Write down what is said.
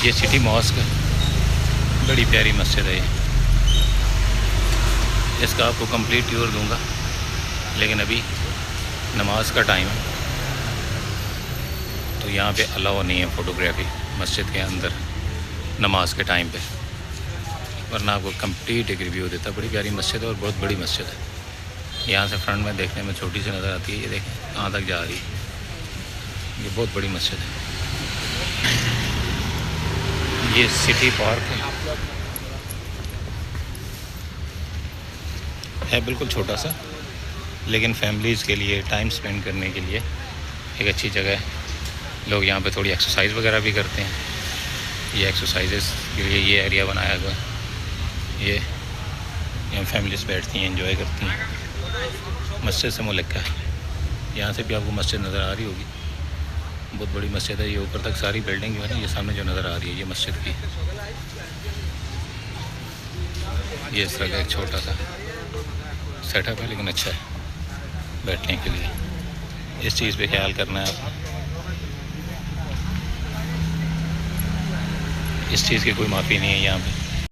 ये city mask है, बड़ी प्यारी मस्जिद है ये। इसका आपको कंप्लीट टूर दूंगा, लेकिन अभी नमाज का टाइम है तो यहाँ पे अलाउ नहीं है फ़ोटोग्राफी मस्जिद के अंदर नमाज के टाइम पे, वरना आपको कंप्लीट एक रिव्यू देता। बड़ी प्यारी मस्जिद है और बहुत बड़ी मस्जिद है। यहाँ से फ्रंट में देखने में छोटी सी नज़र आती है, ये देखें कहाँ तक जा रही है। ये बहुत बड़ी मस्जिद है। ये सिटी पार्क है बिल्कुल छोटा सा, लेकिन फैमिलीज़ के लिए टाइम स्पेंड करने के लिए एक अच्छी जगह है। लोग यहाँ पे थोड़ी एक्सरसाइज वगैरह भी करते हैं। ये एक्सरसाइजेस के लिए ये एरिया बनाया हुआ है। ये यहाँ फैमिलीज़ बैठती हैं, एंजॉय करती हैं। मस्जिद से मुल्क है, यहाँ से भी आपको मस्जिद नज़र आ रही होगी। बहुत बड़ी मस्जिद है ये, ऊपर तक सारी बिल्डिंग जो है ना, ये सामने जो नज़र आ रही है ये मस्जिद की। ये इस तरह का एक छोटा सा सेटअप है, लेकिन अच्छा है बैठने के लिए। इस चीज़ पे ख्याल करना है आपको। इस चीज़ की कोई माफ़ी नहीं है यहाँ पे।